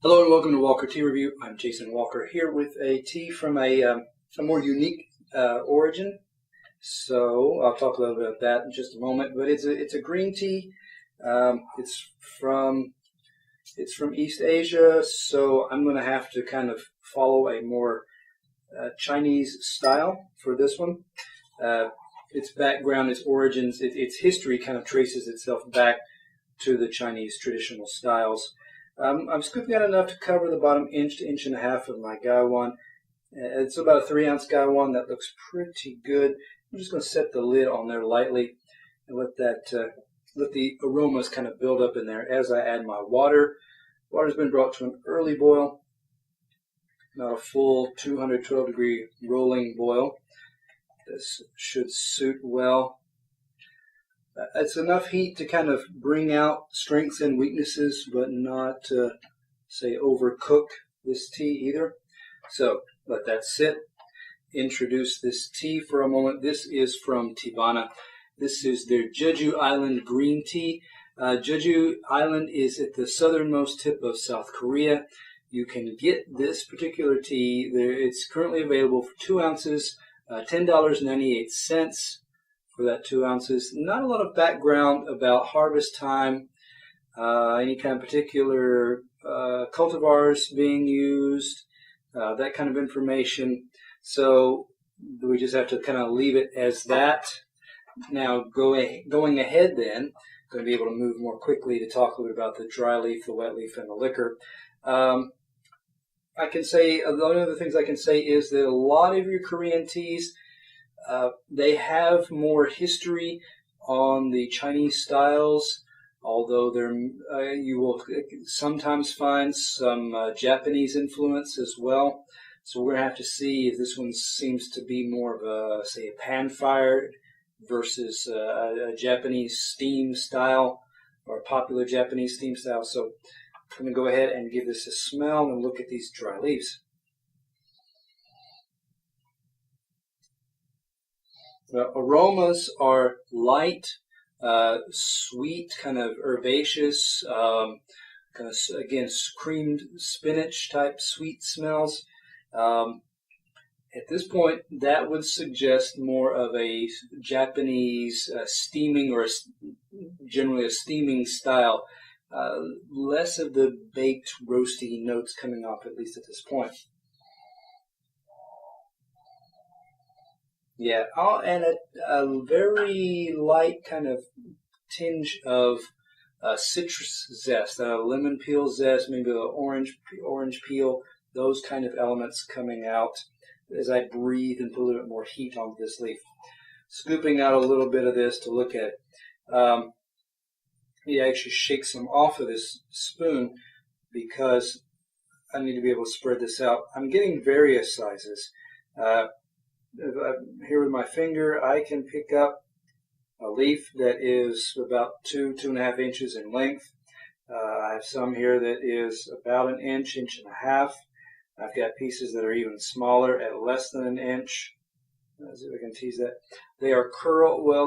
Hello and welcome to Walker Tea Review. I'm Jason Walker here with a tea from a more unique origin. So I'll talk a little bit about that in just a moment. But it's a green tea. It's from East Asia, so I'm going to have to kind of follow a more Chinese style for this one. Its background, its origins, its history kind of traces itself back to the Chinese traditional styles. I'm scooping out enough to cover the bottom inch to inch and a half of my gaiwan. It's about a 3-ounce gaiwan. That looks pretty good. I'm just going to set the lid on there lightly and let the aromas kind of build up in there as I add my water. Water's been brought to an early boil, not a full 212-degree rolling boil. This should suit well. It's enough heat to kind of bring out strengths and weaknesses, but not to, say, overcook this tea either. So let that sit. Introduce this tea for a moment. This is from Teavana. This is their Jeju Island green tea. Jeju Island is at the southernmost tip of South Korea. You can get this particular tea. It's currently available for 2 ounces, $10.98. For that 2 ounces. Not a lot of background about harvest time, any kind of particular cultivars being used, that kind of information. So we just have to kind of leave it as that. Now going ahead then, going to be able to move more quickly to talk a little bit about the dry leaf, the wet leaf, and the liquor. I can say, the only other things I can say is that a lot of your Korean teas, they have more history on the Chinese styles, although you will sometimes find some Japanese influence as well. So we're going to have to see if this one seems to be more of a, say, a pan-fired versus a Japanese steam style, or a popular Japanese steam style. So I'm going to go ahead and give this a smell and look at these dry leaves. The aromas are light, sweet, kind of herbaceous, kind of, again, creamed spinach type sweet smells. At this point, that would suggest more of a Japanese steaming, or generally a steaming style. Less of the baked, roasty notes coming off, at least at this point. Yeah, and a very light kind of tinge of citrus zest, lemon peel zest, maybe an orange peel, those kind of elements coming out as I breathe and put a little bit more heat onto this leaf. Scooping out a little bit of this to look at. You actually shake some off of this spoon because I need to be able to spread this out. I'm getting various sizes. Here with my finger, I can pick up a leaf that is about 2.5 inches in length. I have some here that is about an inch, inch and a half. I've got pieces that are even smaller at less than an inch. Let's see if I can tease that. They are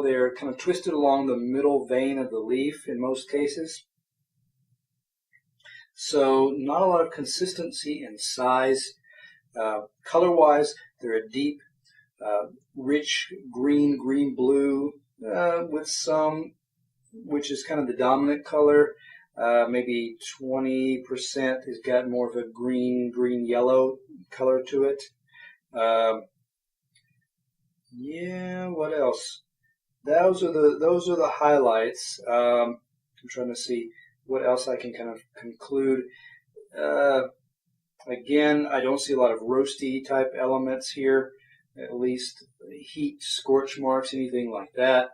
they are kind of twisted along the middle vein of the leaf in most cases. So not a lot of consistency in size. Color-wise, they're a deep, rich green-blue, with some, which is kind of the dominant color. Maybe 20% has got more of a green-yellow color to it. Yeah, what else? Those are the highlights. I'm trying to see what else I can kind of conclude. Again, I don't see a lot of roasty type elements here. At least heat, scorch marks, anything like that,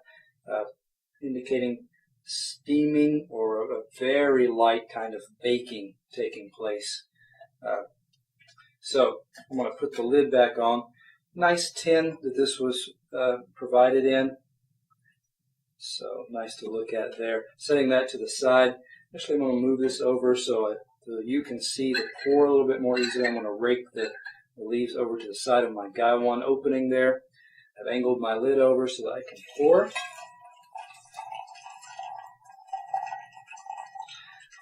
indicating steaming or a very light kind of baking taking place. So I'm going to put the lid back on. Nice tin that this was provided in. So nice to look at there. Setting that to the side. Actually, I'm going to move this over so you can see the pour a little bit more easily. I'm going to rake the leaves over to the side of my gaiwan opening there. I've angled my lid over so that I can pour.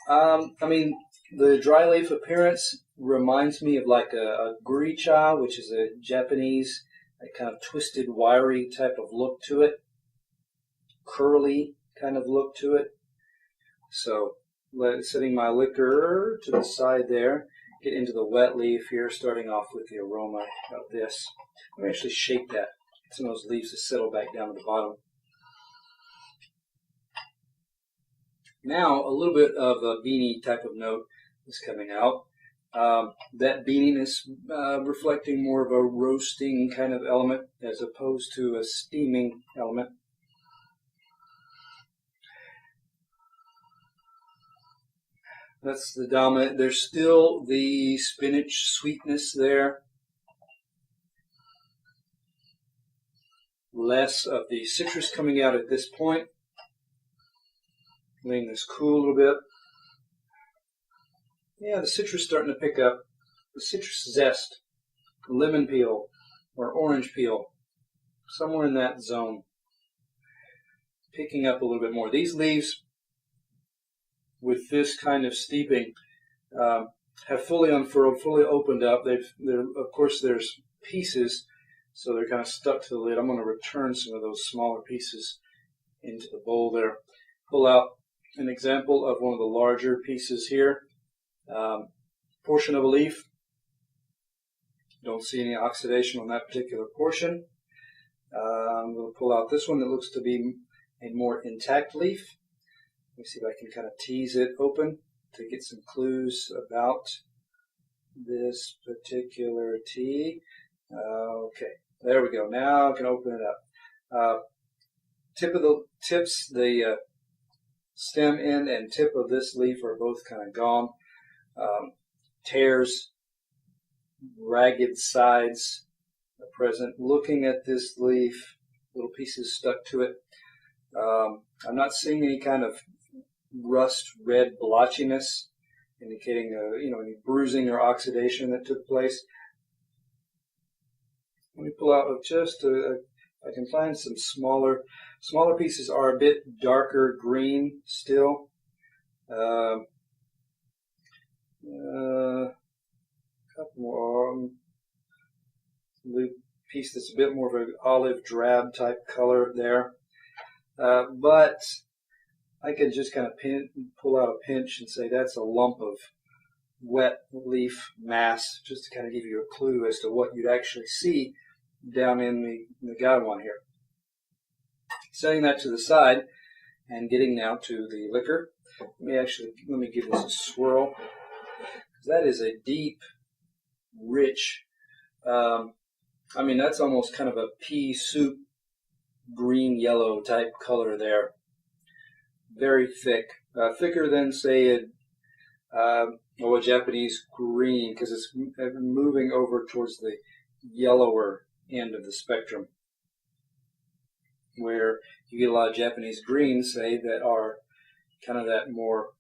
I mean, The dry leaf appearance reminds me of like a guricha, which is a Japanese, a kind of twisted, wiry type of look to it, curly kind of look to it. So setting my liquor to the side there, get into the wet leaf here, starting off with the aroma of this. Let me actually shake that, get some of those leaves to settle back down to the bottom. Now, a little bit of a beanie type of note is coming out. That beaniness reflecting more of a roasting kind of element as opposed to a steaming element. That's the dominant. There's still the spinach sweetness there. Less of the citrus coming out at this point. Letting this cool a little bit. Yeah, the citrus starting to pick up. The citrus zest, lemon peel, or orange peel, somewhere in that zone. Picking up a little bit more. These leaves, with this kind of steeping, have fully unfurled, fully opened up. Of course, there's pieces, so they're kind of stuck to the lid. I'm going to return some of those smaller pieces into the bowl there. Pull out an example of one of the larger pieces here. Portion of a leaf. Don't see any oxidation on that particular portion. I'm going to pull out this one that looks to be a more intact leaf. Let me see if I can kind of tease it open to get some clues about this particular tea. Okay, there we go. Now I can open it up. The stem end and tip of this leaf are both kind of gone. Tears, ragged sides are present. Looking at this leaf, little pieces stuck to it. I'm not seeing any kind of rust red blotchiness indicating any bruising or oxidation that took place. Let me pull out just I can find some smaller pieces are a bit darker green still. Couple more. Piece that's a bit more of an olive drab type color there. But I can just kind of pull out a pinch and say that's a lump of wet leaf mass, just to kind of give you a clue as to what you'd actually see down in the Gaiwan here. Setting that to the side and getting now to the liquor. Let me give this a swirl. That is a deep, rich, that's almost kind of a pea soup, green-yellow type color there. Very thick, thicker than, say, a Japanese green, because it's moving over towards the yellower end of the spectrum, where you get a lot of Japanese greens, say, that are kind of that more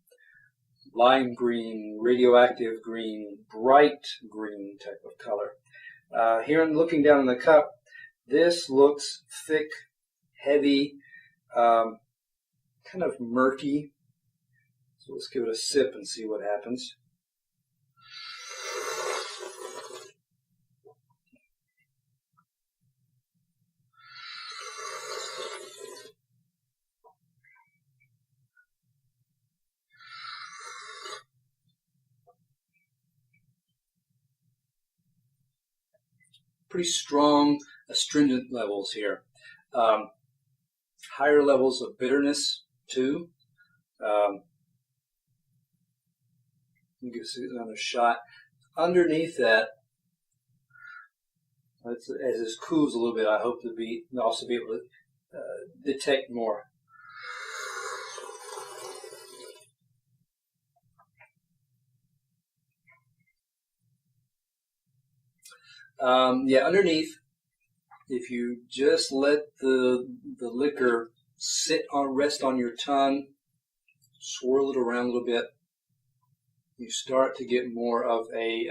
lime green, radioactive green, bright green type of color. Here I'm looking down in the cup. This looks thick, heavy, kind of murky. So let's give it a sip and see what happens. Pretty strong astringent levels here. Higher levels of bitterness too. Let me give this another shot. Underneath that, as this cools a little bit, I hope to also be able to detect more. Underneath, if you just let the liquor rest on your tongue, swirl it around a little bit, you start to get more of a,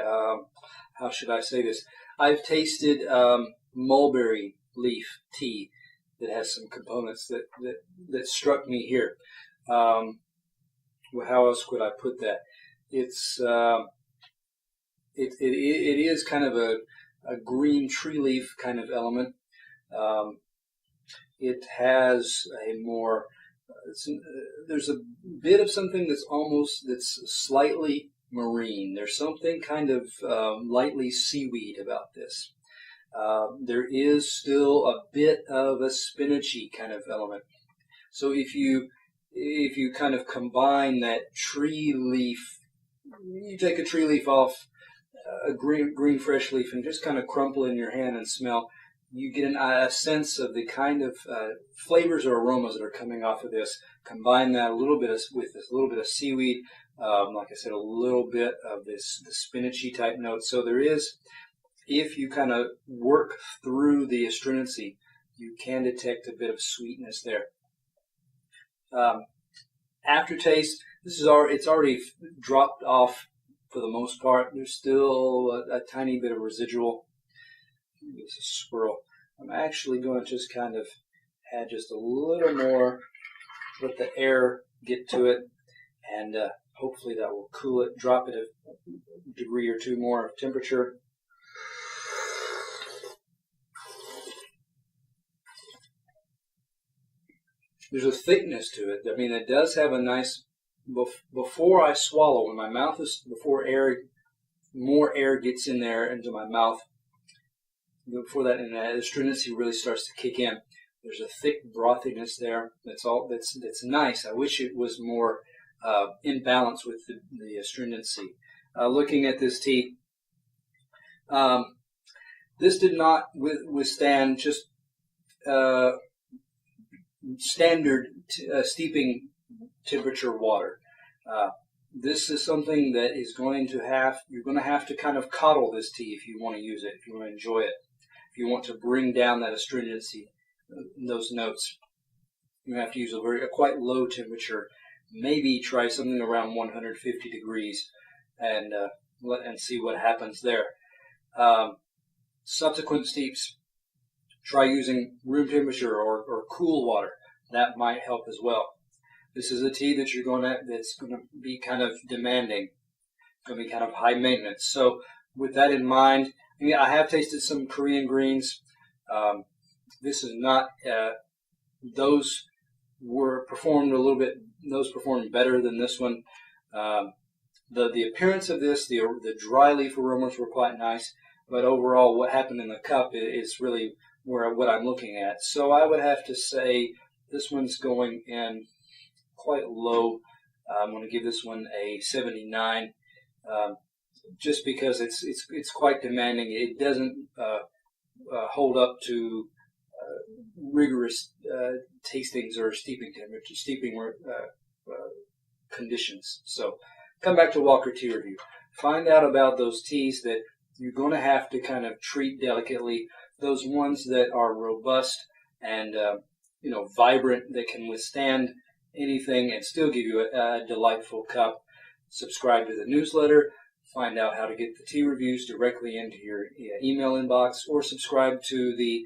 how should I say this? I've tasted mulberry leaf tea that has some components that struck me here. How else could I put that? It's it is kind of a green tree leaf kind of element. It has a more there's a bit of something that's slightly marine. There's something kind of lightly seaweed about this. There is still a bit of a spinachy kind of element. So if you kind of combine that tree leaf, you take a tree leaf off a green fresh leaf and just kind of crumple in your hand and smell, you get a sense of the kind of flavors or aromas that are coming off of this. Combine that with this little bit of seaweed, like I said, a little bit of the spinachy type note. So there is, if you kind of work through the astringency, you can detect a bit of sweetness there. Aftertaste, it's already dropped off for the most part. There's still a tiny bit of residual. It's a squirrel. I'm actually going to just kind of add just a little more, let the air get to it, and hopefully that will cool it, drop it a degree or two more of temperature. There's a thickness to it. I mean, it does have a nice, before I swallow, when my mouth is, before more air gets in there into my mouth, before that, and that astringency really starts to kick in, there's a thick brothiness there. That's nice. I wish it was more in balance with the astringency. Looking at this tea, this did not withstand just standard steeping temperature water. This is something that is you're going to have to kind of coddle this tea if you want to use it, if you want to enjoy it. If you want to bring down that astringency, those notes, you have to use a quite low temperature. Maybe try something around 150 degrees and see what happens there. Subsequent steeps, try using room temperature or cool water. That might help as well. This is a tea that's going to be kind of demanding, going to be kind of high maintenance. So with that in mind, I mean, I have tasted some Korean greens. This is not, those performed better than this one. The appearance of this, the dry leaf aromas were quite nice, but overall what happened in the cup is really what I'm looking at. So I would have to say this one's going in quite low. I'm going to give this one a 79. Just because it's quite demanding. It doesn't hold up to rigorous tastings or steeping conditions. So come back to Walker Tea Review. Find out about those teas that you're going to have to kind of treat delicately. Those ones that are robust and vibrant, that can withstand anything and still give you a delightful cup. Subscribe to the newsletter. Find out how to get the tea reviews directly into your email inbox, or subscribe to the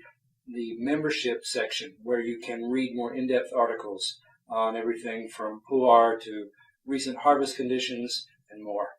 membership section where you can read more in-depth articles on everything from pu'er to recent harvest conditions and more.